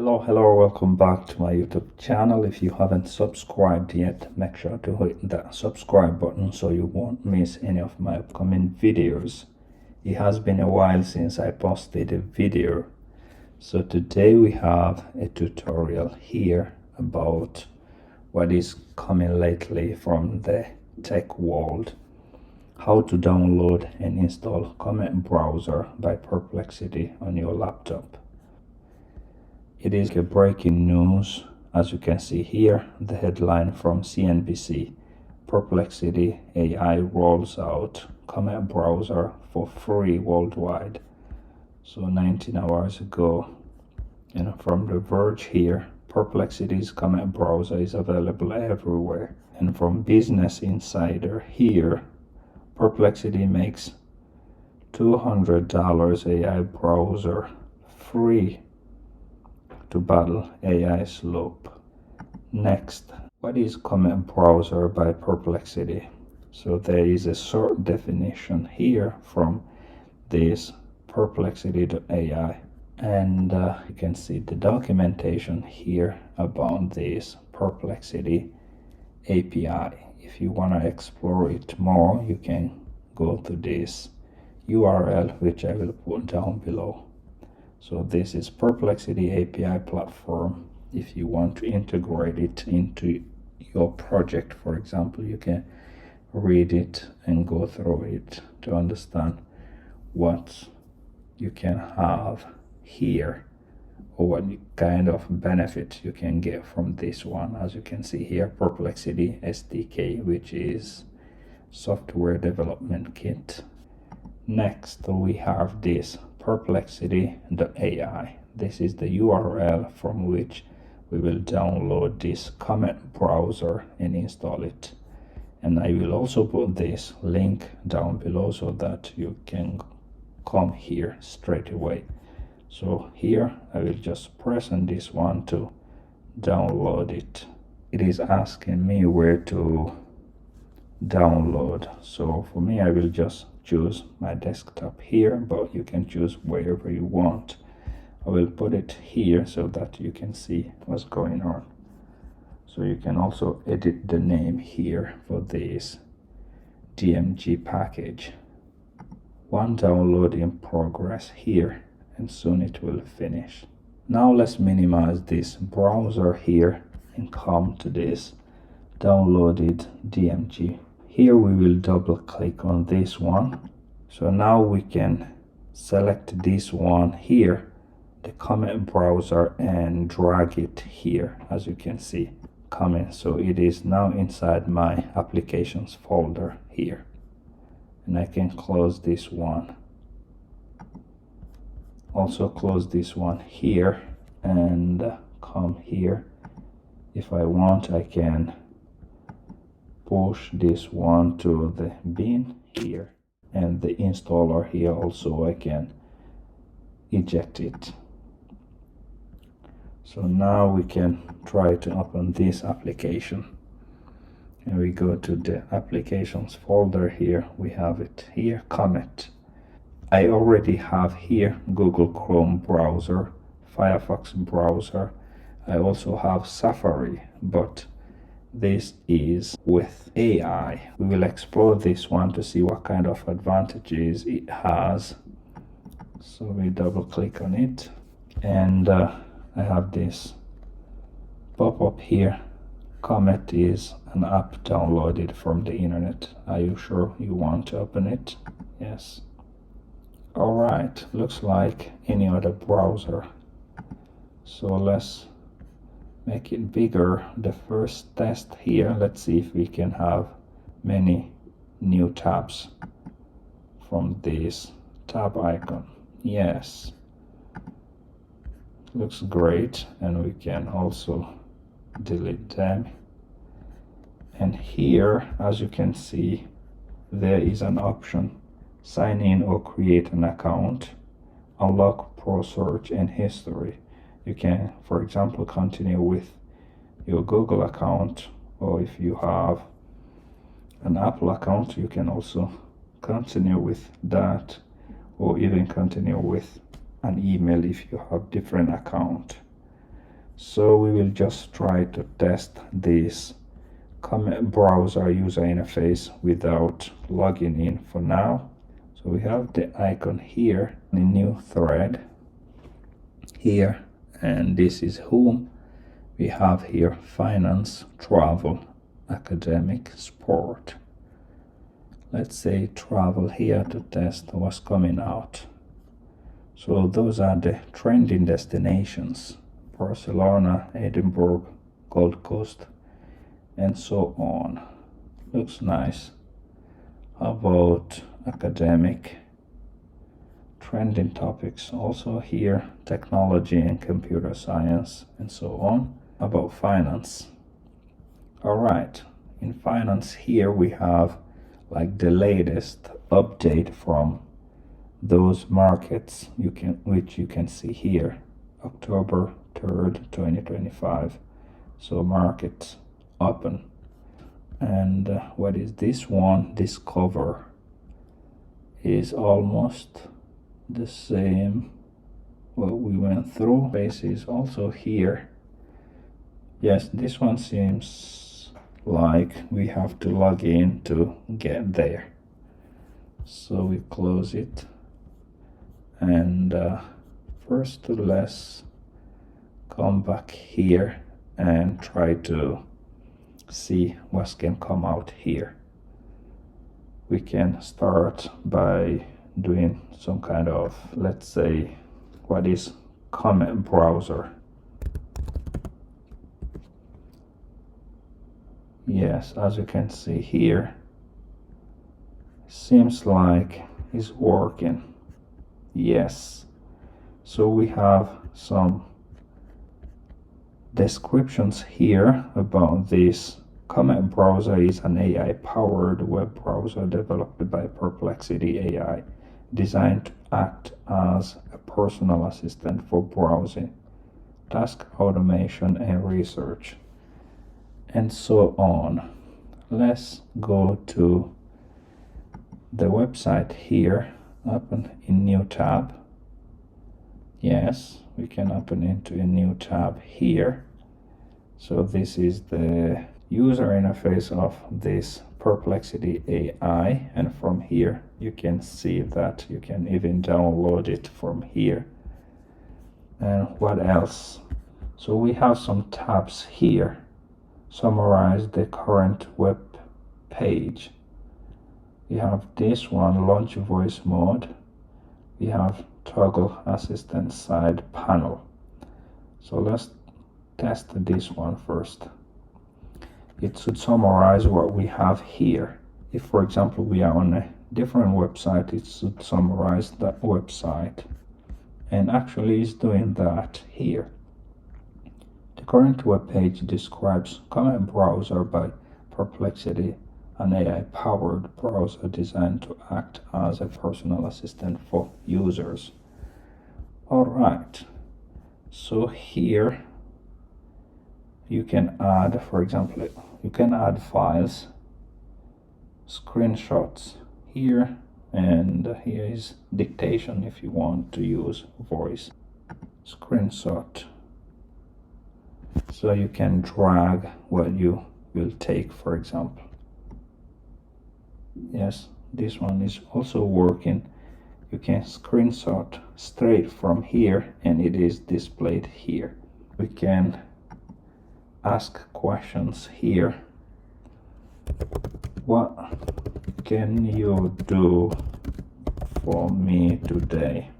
Hello, welcome back to my YouTube channel. If you haven't subscribed yet, make sure to hit that subscribe button so you won't miss any of my upcoming videos. It has been a while since I posted a video, so today we have a tutorial here about what is coming lately from the tech world: how to download and install Comet browser by Perplexity on your laptop. It is a breaking news. As you can see here, the headline from CNBC: Perplexity AI rolls out Comet browser for free worldwide. So 19 hours ago. And from The Verge here, Perplexity's Comet browser is available everywhere. And from Business Insider here, Perplexity makes $200 AI browser free to battle AI slope. Next, what is Comet browser by Perplexity? So there is a short definition here from this perplexity.ai, and you can see the documentation here about this Perplexity API. If you want to explore it more, you can go to this URL, which I will put down below. So this is Perplexity API platform. If you want to integrate it into your project, for example, you can read it and go through it to understand what you can have here, or what kind of benefit you can get from this one. As you can see here, Perplexity SDK, which is software development kit. Next, we have this Perplexity.ai. This is the URL from which we will download this Comet browser and install it. And I will also put this link down below so that you can come here straight away. So here I will just press on this one to download it. It is asking me where to download. So for me, I will just choose my desktop here, but you can choose wherever you want. I will put it here so that you can see what's going on. So you can also edit the name here for this DMG package. One download in progress here, and soon it will finish. Now let's minimize this browser here and come to this downloaded DMG. Here we will double click on this one. So now we can select this one here, the Comet browser, and drag it here. As you can see, Comet. So it is now inside my applications folder here. And I can close this one. Also close this one here and come here. If I want, I can push this one to the bin here, and the installer here also I can eject it. So now we can try to open this application, and we go to the applications folder here. We have it here, Comet. I already have here Google Chrome browser, Firefox browser. I also have Safari, but this is with AI. We will explore this one to see what kind of advantages it has. So we double click on it, and I have this pop-up here. Comet is an app downloaded from the internet. Are you sure you want to open it? Yes. Alright, looks like any other browser. So let's make it bigger. The first test here, let's see if we can have many new tabs from this tab icon. Yes, looks great, and we can also delete them. And here, as you can see, there is an option: sign in or create an account, unlock pro search and history. You can, for example, continue with your Google account, or if you have an Apple account, you can also continue with that, or even continue with an email if you have different account. So we will just try to test this Comet browser user interface without logging in for now. So we have the icon here, a new thread here, and this is whom. We have here finance, travel, academic, sport. Let's say travel here to test what's coming out. So those are the trending destinations: Barcelona, Edinburgh, Gold Coast, and so on. Looks nice. How about academic? Trending topics also here: technology and computer science, and so on. About finance. All right, in finance here we have like the latest update from those markets which you can see here, October 3rd, 2025. So markets open. And what is this one? This cover is almost the same what we went through. Base is also here. Yes, this one seems like we have to log in to get there. So we close it. And first let's come back here and try to see what can come out here. We can start by doing some kind of, let's say, what is Comet browser? Yes, as you can see here, seems like it's working. Yes, so we have some descriptions here about this. Comet browser is an AI-powered web browser developed by Perplexity AI, designed to act as a personal assistant for browsing, task automation, and research, and so on. Let's go to the website here, open in new tab. Yes, we can open into a new tab here. So this is the user interface of this Perplexity AI, and from here you can see that you can even download it from here. And what else? So we have some tabs here. Summarize the current web page. We have this one, launch voice mode. We have toggle assistant side panel. So let's test this one first. It should summarize what we have here. If, for example, we are on a different website, it should summarize that website. And actually it's doing that here. The current web page describes Comet browser by Perplexity, an AI-powered browser designed to act as a personal assistant for users. All right, so here you can add, for example, you can add files, screenshots here, and here is dictation if you want to use voice. Screenshot. So you can drag what you will take, for example. Yes, this one is also working. You can screenshot straight from here and it is displayed here. We can ask questions here. What can you do for me today?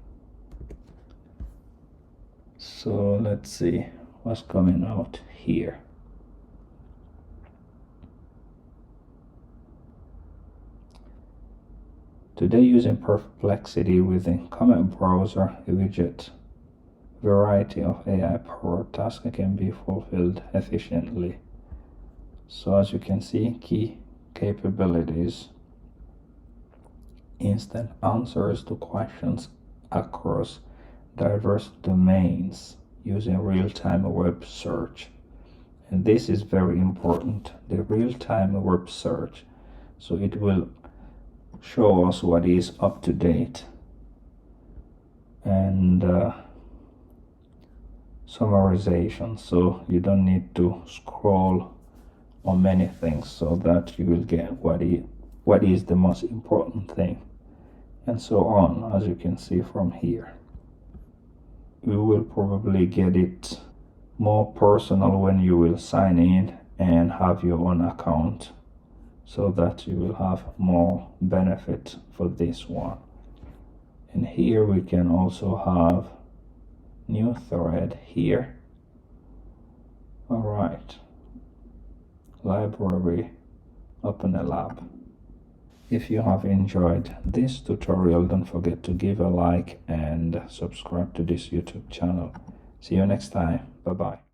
So let's see what's coming out here. Today, using Perplexity within Comet browser, a widget variety of AI-powered tasks can be fulfilled efficiently. So as you can see, key capabilities: instant answers to questions across diverse domains using real-time web search. And this is very important, the real-time web search. So it will show us what is up to date. And summarization, so you don't need to scroll on many things, so that you will get what is the most important thing, and so on, as you can see from here. You will probably get it more personal when you will sign in and have your own account, so that you will have more benefit for this one. And here we can also have new thread here. All right, library, open a lab. If you have enjoyed this tutorial, don't forget to give a like and subscribe to this YouTube channel. See you next time. Bye bye.